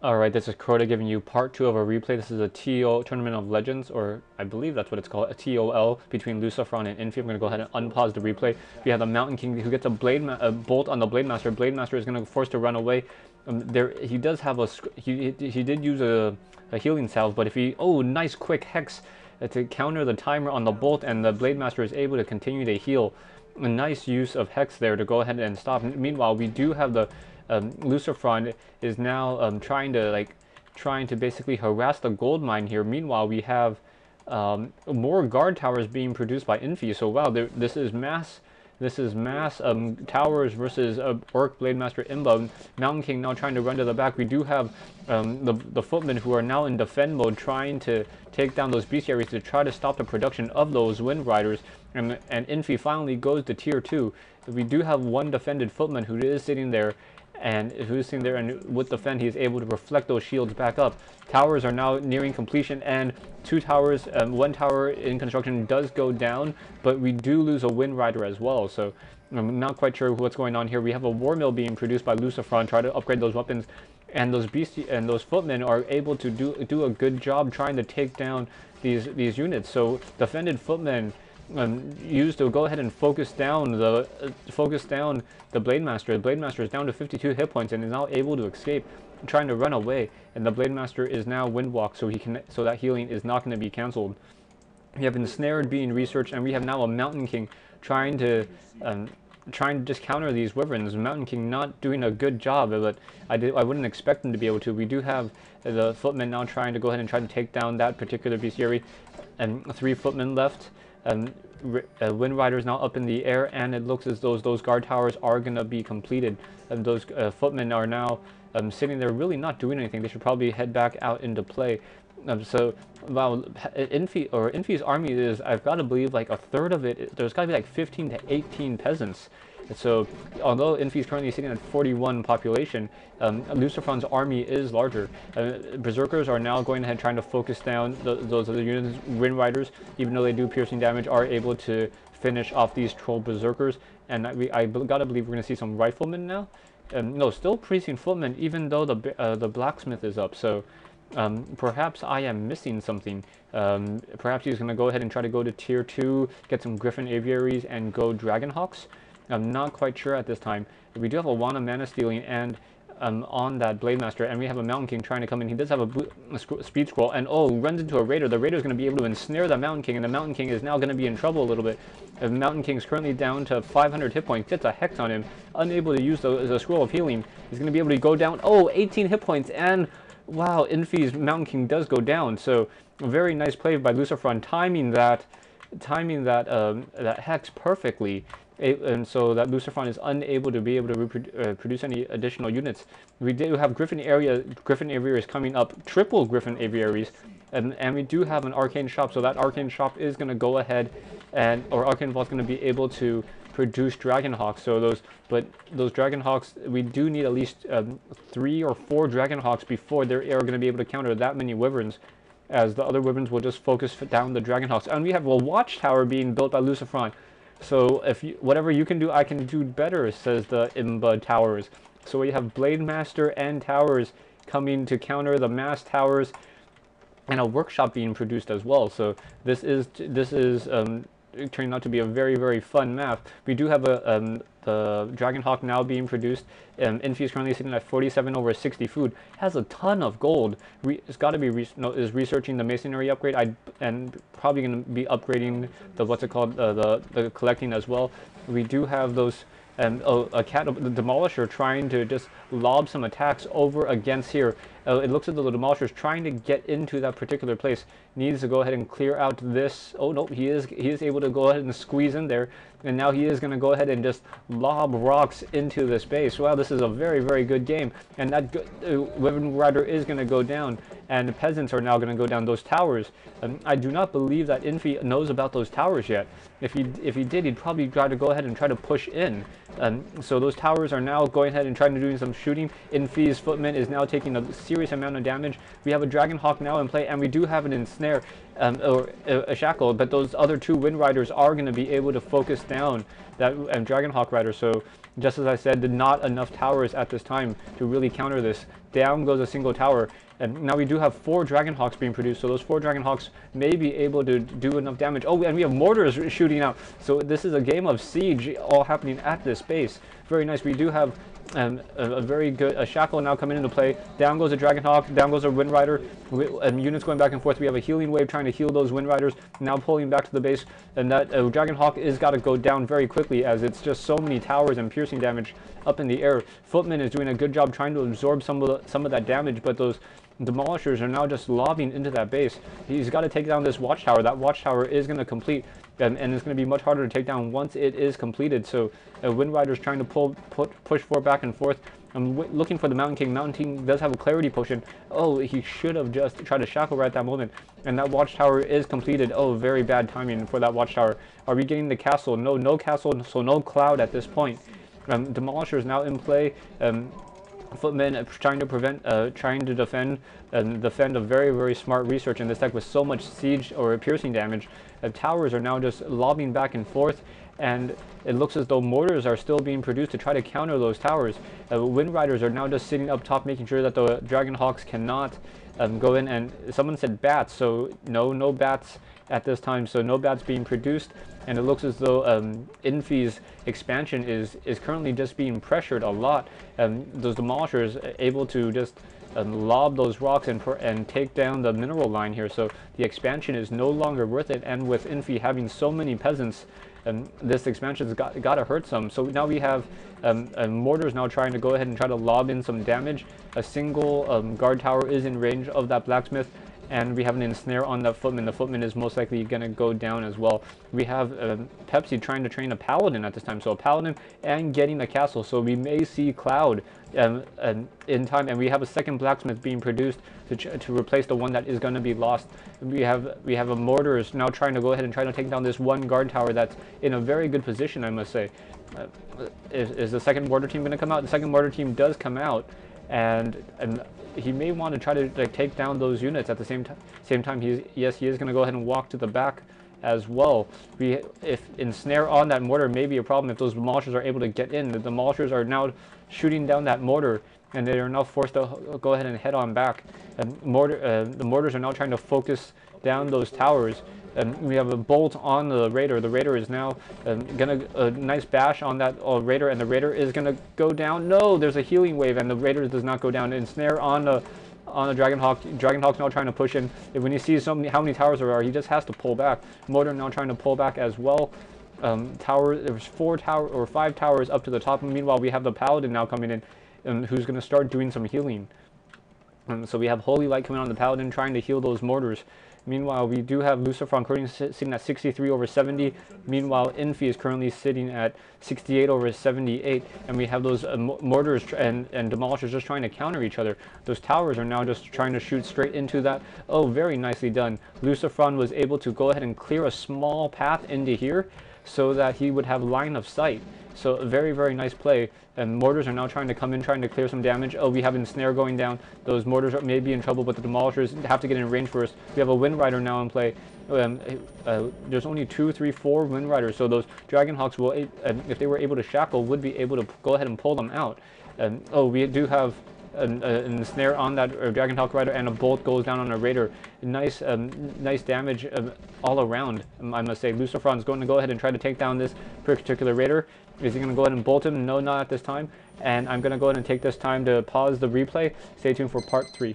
Alright, this is Crota giving you part 2 of a replay. This is a ToL, Tournament of Legends, or I believe that's what it's called, a ToL between Lucifron and Inifi. I'm going to go ahead and unpause the replay. We have the Mountain King who gets a bolt on the Blade Master. Blade Master is going to be forced to run away. He does have a, he did use a healing salve, but if he, oh, nice quick Hex to counter the timer on the bolt, and the Blade Master is able to continue to heal. A nice use of Hex there to go ahead and stop. Meanwhile, we do have the Lucifron is now trying to basically harass the gold mine here. Meanwhile, we have more guard towers being produced by Inifi. So wow, this is mass towers versus Orc Blade Master imba. Mountain King now trying to run to the back. We do have the footmen who are now in defend mode, trying to take down those bestiaries to try to stop the production of those Wind Riders. And Inifi finally goes to tier 2. We do have one defended footman who is sitting there. And with the Fen, he is able to reflect those shields back up. Towers are now nearing completion, and 2 towers, 1 tower in construction does go down, but we do lose a Wind Rider as well. So I'm not quite sure what's going on here. We have a War Mill being produced by Lucifron, try to upgrade those weapons, and those footmen are able to do a good job trying to take down these units. So defended footmen used to go ahead and focus down the Blade Master. The Blade Master is down to 52 hit points and is now able to escape, trying to run away. And the Blade Master is now Windwalk, so that healing is not going to be cancelled. We have Ensnared being researched, and we have now a Mountain King trying to just counter these wyverns. Mountain King not doing a good job, but I wouldn't expect him to be able to. We do have the footmen now trying to go ahead and try to take down that particular bestiary, and 3 footmen left. Wind Rider is now up in the air, and it looks as though those guard towers are going to be completed. Those footmen are now sitting there really not doing anything. They should probably head back out into play. So, wow, Inifi's army is, I've got to believe, like a third of it, there's got to be like 15 to 18 peasants. So, although Inifi is currently sitting at 41 population, Lucifron's army is larger. Berserkers are now going ahead trying to focus down those other units. Wind Riders, even though they do piercing damage, are able to finish off these troll Berserkers. And I gotta believe we're going to see some Riflemen now. No, still Piercing Footmen, even though the Blacksmith is up. So, perhaps I am missing something. Perhaps he's going to go ahead and try to go to tier 2, get some Griffin Aviaries, and go Dragonhawks. I'm not quite sure at this time. We do have a Wand of Mana Stealing and on that Blade Master, and we have a Mountain King trying to come in. He does have a Speed Scroll, and oh, runs into a Raider. The Raider is going to be able to ensnare the Mountain King, and the Mountain King is now going to be in trouble a little bit. The Mountain King is currently down to 500 hit points, gets a Hex on him, unable to use the Scroll of Healing. He's going to be able to go down, oh, 18 hit points, and wow, Inifi's Mountain King does go down. So a very nice play by Lucifron, timing that Hex perfectly. And so that Lucifron is unable to produce any additional units. We do have Griffin Aviaries coming up, triple Griffin Aviaries, and we do have an Arcane Shop, so that Arcane Shop is going to go ahead or Arcane Vault is going to be able to produce Dragonhawks. So those Dragonhawks, we do need at least 3 or 4 Dragonhawks before they are going to be able to counter that many wyverns, as the other wyverns will just focus down the Dragonhawks. And we have a Watchtower being built by Lucifron. So whatever you can do, I can do better, says the imba towers. So we have Blade Master and towers coming to counter the mass towers, and a workshop being produced as well. So this is turning out to be a very, very fun map. We do have the Dragonhawk now being produced. Inifi is currently sitting at 47 over 60 food. Has a ton of gold. It's got to be is researching the masonry upgrade. And probably going to be upgrading the collecting as well. We do have those the Demolisher trying to just lob some attacks over against here. It looks like the Demolisher is trying to get into that particular place. Needs to go ahead and clear out this. Oh no, he is able to go ahead and squeeze in there, and now he is going to go ahead and just lob rocks into this base. Wow, this is a very, very good game, and that Wind Rider is going to go down, and the peasants are now going to go down. Those towers, I do not believe that Inifi knows about those towers yet. If he did, he'd probably try to go ahead and try to push in. So those towers are now going ahead and trying to do some shooting. Inifi's footman is now taking a serious amount of damage. We have a Dragonhawk now in play, and we do have an ensnare or a shackle, but those other 2 Wind Riders are going to be able to focus down down that Dragonhawk Rider. So just as I said, not enough towers at this time to really counter this. Down goes a single tower. And now we do have 4 Dragonhawks being produced, so those 4 Dragonhawks may be able to do enough damage. Oh, and we have mortars shooting out. So this is a game of siege all happening at this base. Very nice. We do have a very good shackle now coming into play. Down goes a Dragonhawk, down goes a Wind Rider, units going back and forth. We have a healing wave trying to heal those Wind Riders, now pulling back to the base, and that Dragonhawk is got to go down very quickly as it's just so many towers and piercing damage up in the air. Footman is doing a good job trying to absorb some of that damage, but those demolishers are now just lobbing into that base. He's got to take down this watchtower. That watchtower is going to complete, and it's going to be much harder to take down once it is completed. So Wind Rider's trying to push back and forth. I'm looking for the Mountain King. Mountain King does have a clarity potion. Oh, he should have just tried to shackle right at that moment. And that watchtower is completed. Oh, very bad timing for that watchtower. Are we getting the castle? No, no castle, so no cloud at this point. Demolishers now in play. Footmen trying to defend a very, very smart research in this deck with so much siege or piercing damage. Towers are now just lobbing back and forth, and it looks as though mortars are still being produced to try to counter those towers. Wind Riders are now just sitting up top, making sure that the Dragonhawks cannot go in. And someone said bats, so no bats at this time, so no bats being produced. And it looks as though Inifi's expansion is currently just being pressured a lot. Those demolishers able to just lob those rocks and take down the mineral line here. So the expansion is no longer worth it. And with Inifi having so many peasants, this expansion's got to hurt some. So now we have mortars now trying to go ahead and try to lob in some damage. A single guard tower is in range of that blacksmith, and we have an ensnare on that footman. The footman is most likely going to go down as well. We have Pepsi trying to train a paladin at this time, so a paladin and getting a castle. So we may see Cloud in time, and we have a second blacksmith being produced to replace the one that is going to be lost. We have a mortars now trying to go ahead and try to take down this one guard tower that's in a very good position, I must say. Is the second mortar team going to come out? The second mortar team does come out, and he may want to try to take down those units at the same time. He is going to go ahead and walk to the back as well. If ensnare on that mortar may be a problem if those demolishers are able to get in. The demolishers are now shooting down that mortar, and they are now forced to go ahead and head on back. The mortars are now trying to focus down those towers. We have a bolt on the raider. The raider is now gonna a nice bash on that raider, and the raider is gonna go down. No, there's a healing wave, and the raider does not go down. Ensnare on the Dragonhawk. Dragonhawk's now trying to push in. When he sees how many towers there are, he just has to pull back. Mortar now trying to pull back as well. There's 5 towers up to the top. Meanwhile, we have the paladin now coming in, who's gonna start doing some healing. So we have Holy Light coming on the paladin, trying to heal those mortars. Meanwhile, we do have Lucifron currently sitting at 63 over 70. Meanwhile, Inifi is currently sitting at 68 over 78. And we have those mortars and demolishers just trying to counter each other. Those towers are now just trying to shoot straight into that. Oh, very nicely done. Lucifron was able to go ahead and clear a small path into here so that he would have line of sight. So a very, very nice play. And mortars are now trying to come in, trying to clear some damage. Oh, we have ensnare going down. Those mortars may be in trouble, but the demolishers have to get in range first. We have a Wind Rider now in play. There's only 2, 3, 4 Wind Riders, so those Dragonhawks will, if they were able to shackle, would be able to go ahead and pull them out. Oh, we do have a snare on that Dragonhawk Rider, and a bolt goes down on a raider. Nice damage all around, I must say. Lucifron's going to go ahead and try to take down this particular raider. Is he going to go ahead and bolt him? No, not at this time. And I'm going to go ahead and take this time to pause the replay. Stay tuned for part 3.